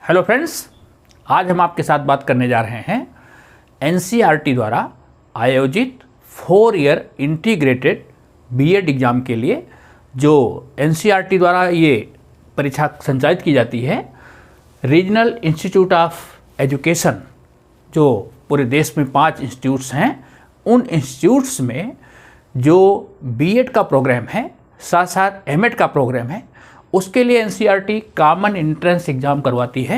Hello friends, आज हम आपके साथ बात करने जा रहे हैं एनसीईआरटी द्वारा आयोजित 4 ईयर इंटीग्रेटेड बीएड एग्ज़ाम के लिए जो एनसीईआरटी द्वारा ये परीक्षा संचालित की जाती है। रीजनल इंस्टीट्यूट ऑफ एजुकेशन जो पूरे देश में 5 इंस्टीट्यूट्स हैं, उन इंस्टीट्यूट्स में जो बीएड का प्रोग्राम है, साथ साथ एमएड का प्रोग्राम है, उसके लिए एनसीईआरटी कॉमन एंट्रेंस एग्ज़ाम करवाती है।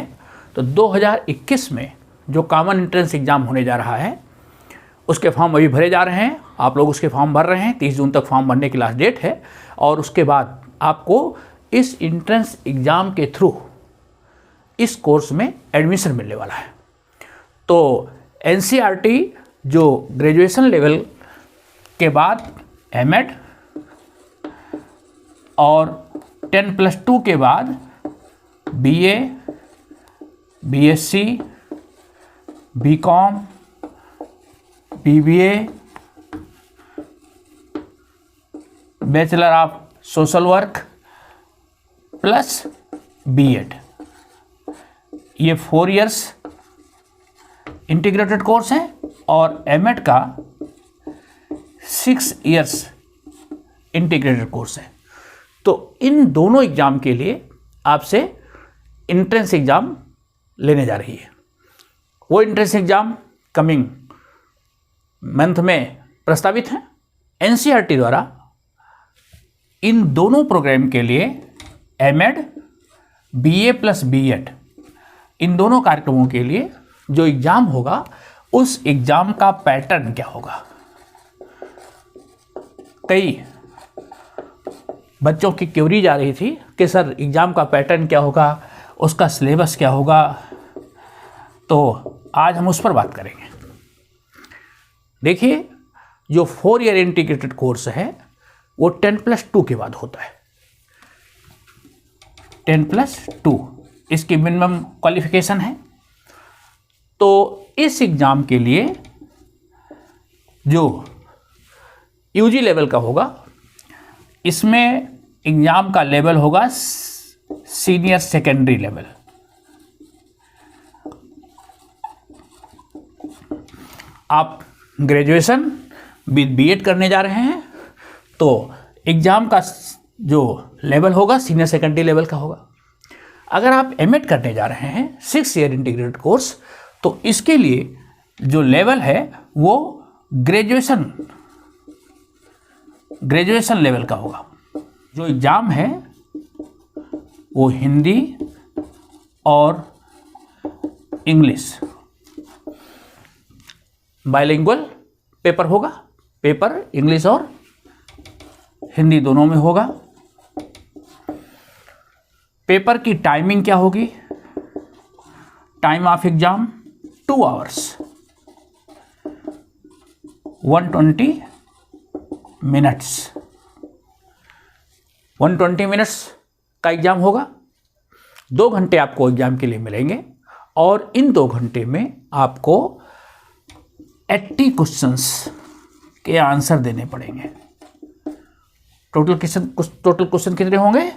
तो 2021 में जो कॉमन एंट्रेंस एग्ज़ाम होने जा रहा है, उसके फॉर्म अभी भरे जा रहे हैं। आप लोग उसके फॉर्म भर रहे हैं। 30 जून तक फॉर्म भरने की लास्ट डेट है और उसके बाद आपको इस एंट्रेंस एग्ज़ाम के थ्रू इस कोर्स में एडमिशन मिलने वाला है। तो एनसीईआरटी जो ग्रेजुएशन लेवल के बाद एमएड और 10+2 के बाद BA, BSc, BCom, BBA, bachelor of social work plus BEd, ये 4 इयर्स इंटीग्रेटेड कोर्स है और एमएड का 6 इयर्स इंटीग्रेटेड कोर्स है। तो इन दोनों एग्ज़ाम के लिए आपसे एंट्रेंस एग्ज़ाम लेने जा रही है। वो एंट्रेंस एग्ज़ाम कमिंग मंथ में प्रस्तावित है। एनसीईआरटी द्वारा इन दोनों प्रोग्राम के लिए एमएड, बीए प्लस बीएड, इन दोनों कार्यक्रमों के लिए जो एग्ज़ाम होगा, उस एग्ज़ाम का पैटर्न क्या होगा। कई बच्चों की क्वेरी जा रही थी कि सर एग्ज़ाम का पैटर्न क्या होगा, उसका सिलेबस क्या होगा। तो आज हम उस पर बात करेंगे। देखिए, जो 4 ईयर इंटीग्रेटेड कोर्स है वो 10+2 के बाद होता है। 10+2 इसकी मिनिमम क्वालिफिकेशन है। तो इस एग्ज़ाम के लिए जो यूजी लेवल का होगा, इसमें एग्ज़ाम का लेवल होगा सीनियर सेकेंडरी लेवल। आप ग्रेजुएशन विद बीएड करने जा रहे हैं तो एग्ज़ाम का जो लेवल होगा सीनियर सेकेंडरी लेवल का होगा। अगर आप एमएड करने जा रहे हैं 6 ईयर इंटीग्रेटेड कोर्स, तो इसके लिए जो लेवल है वो ग्रेजुएशन लेवल का होगा। जो एग्ज़ाम है वो हिंदी और इंग्लिश बाइलिंगुअल पेपर होगा। पेपर इंग्लिश और हिंदी दोनों में होगा। पेपर की टाइमिंग क्या होगी? Time of exam 2 hours 120 minutes. 120 minutes का एग्ज़ाम होगा। 2 घंटे आपको एग्ज़ाम के लिए मिलेंगे और इन 2 घंटे में आपको 80 क्वेश्चंस के आंसर देने पड़ेंगे। टोटल क्वेश्चन कितने होंगे?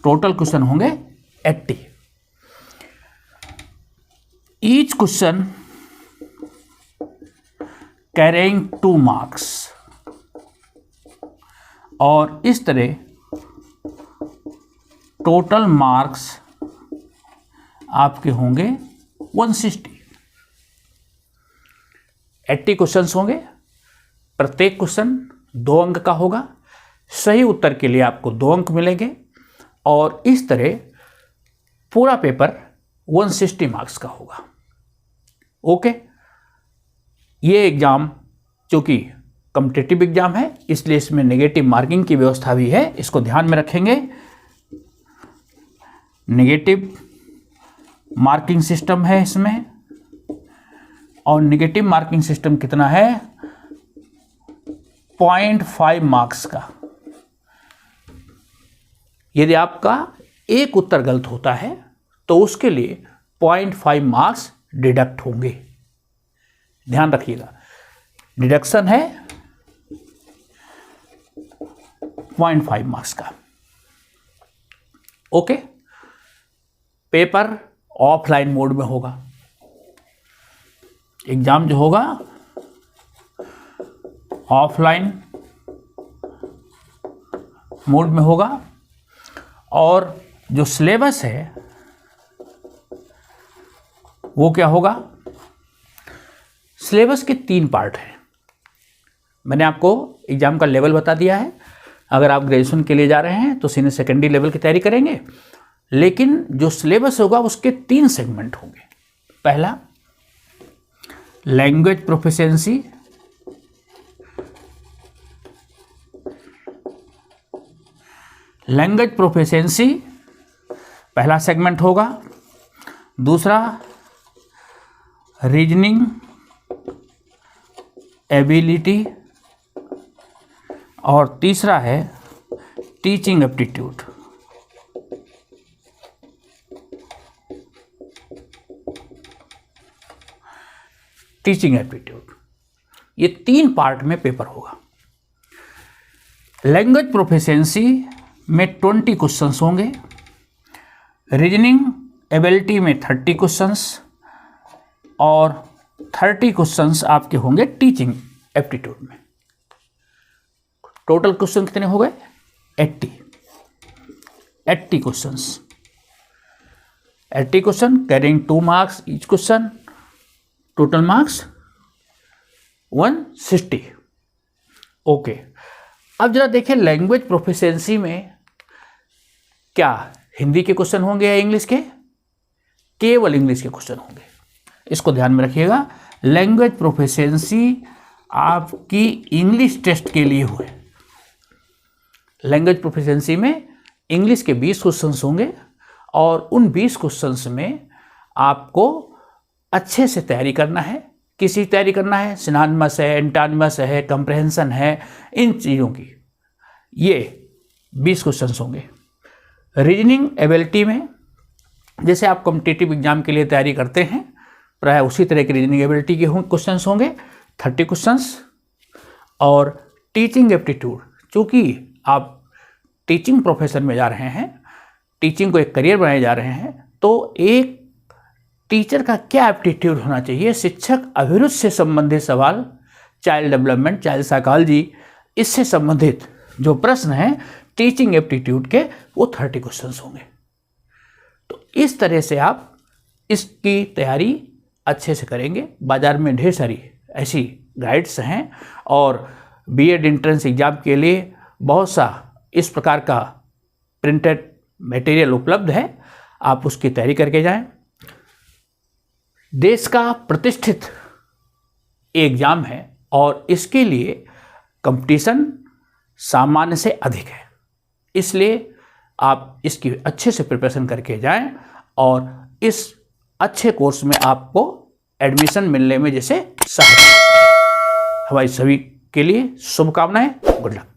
टोटल क्वेश्चन होंगे 80। ईच क्वेश्चन कैरिंग 2 मार्क्स और इस तरह टोटल मार्क्स आपके होंगे 160। 80 क्वेश्चंस होंगे। प्रत्येक क्वेश्चन 2 अंक का होगा। सही उत्तर के लिए आपको 2 अंक मिलेंगे और इस तरह पूरा पेपर 160 मार्क्स का होगा। ओके, ये एग्ज़ाम चूँकि कॉम्पिटिटिव एग्ज़ाम है, इसलिए इसमें नेगेटिव मार्किंग की व्यवस्था भी है। इसको ध्यान में रखेंगे। नेगेटिव मार्किंग सिस्टम है इसमें और नेगेटिव मार्किंग सिस्टम कितना है? 0.5 मार्क्स का। यदि आपका एक उत्तर गलत होता है तो उसके लिए 0.5 मार्क्स डिडक्ट होंगे। ध्यान रखिएगा, डिडक्शन है 0.5 मार्क्स का। ओके। पेपर ऑफलाइन मोड में होगा, एग्जाम जो होगा ऑफलाइन मोड में होगा। और जो सिलेबस है वो क्या होगा? सिलेबस के 3 पार्ट हैं। मैंने आपको एग्जाम का लेवल बता दिया है। अगर आप ग्रेजुएशन के लिए जा रहे हैं तो सीनियर सेकेंडरी लेवल की तैयारी करेंगे, लेकिन जो सिलेबस होगा उसके 3 सेगमेंट होंगे। पहला लैंग्वेज प्रोफिशिएंसी, लैंग्वेज प्रोफिशिएंसी पहला सेगमेंट होगा। दूसरा रीजनिंग एबिलिटी, और तीसरा है टीचिंग एप्टीट्यूड। टीचिंग एप्टीट्यूड, ये 3 पार्ट में पेपर होगा। लैंग्वेज प्रोफिशिएंसी में 20 क्वेश्चंस होंगे, रीजनिंग एबिलिटी में 30 क्वेश्चंस, और 30 क्वेश्चंस आपके होंगे टीचिंग एप्टीट्यूड में। टोटल क्वेश्चन कितने हो गए? 80 questions. 80 question carrying 2 marks each question, total marks 160। Okay, अब जरा देखिए लैंग्वेज प्रोफिशिएंसी में क्या हिंदी के क्वेश्चन होंगे या इंग्लिश के? केवल इंग्लिश के क्वेश्चन होंगे, इसको ध्यान में रखिएगा। लैंग्वेज प्रोफिशिएंसी आपकी इंग्लिश टेस्ट के लिए हुए। लैंग्वेज प्रोफिशिएंसी में इंग्लिश के 20 क्वेश्चंस होंगे, और उन 20 क्वेश्चंस में आपको अच्छे से तैयारी करना है। किसी तैयारी करना है? सिनोनिमस है, एंटोनिमस है, कंप्रहेंशन है, इन चीज़ों की ये 20 क्वेश्चंस होंगे। रीजनिंग एबिलिटी में जैसे आप कॉम्पिटिटिव एग्जाम के लिए तैयारी करते हैं, प्राय उसी तरह की रीजनिंग एबिलिटी के क्वेश्चंस होंगे, 30 क्वेश्चंस। और टीचिंग एप्टीट्यूड, चूँकि आप टीचिंग प्रोफेशन में जा रहे हैं, टीचिंग को एक करियर बनाए जा रहे हैं, तो एक टीचर का क्या एप्टीट्यूड होना चाहिए, शिक्षक अभिरुचि से संबंधित सवाल, चाइल्ड डेवलपमेंट, चाइल्ड साइकोलॉजी, इससे संबंधित जो प्रश्न हैं टीचिंग एप्टीट्यूड के, वो 30 क्वेश्चंस होंगे। तो इस तरह से आप इसकी तैयारी अच्छे से करेंगे। बाजार में ढेर सारी ऐसी गाइड्स हैं, और बीएड एंट्रेंस एग्जाम के लिए बहुत सा इस प्रकार का प्रिंटेड मटेरियल उपलब्ध है, आप उसकी तैयारी करके जाएं। देश का प्रतिष्ठित एग्जाम है, और इसके लिए कंपटीशन सामान्य से अधिक है, इसलिए आप इसकी अच्छे से प्रिपरेशन करके जाएं, और इस अच्छे कोर्स में आपको एडमिशन मिलने में जैसे सहायता। हमारी सभी के लिए शुभकामनाएं। Good luck.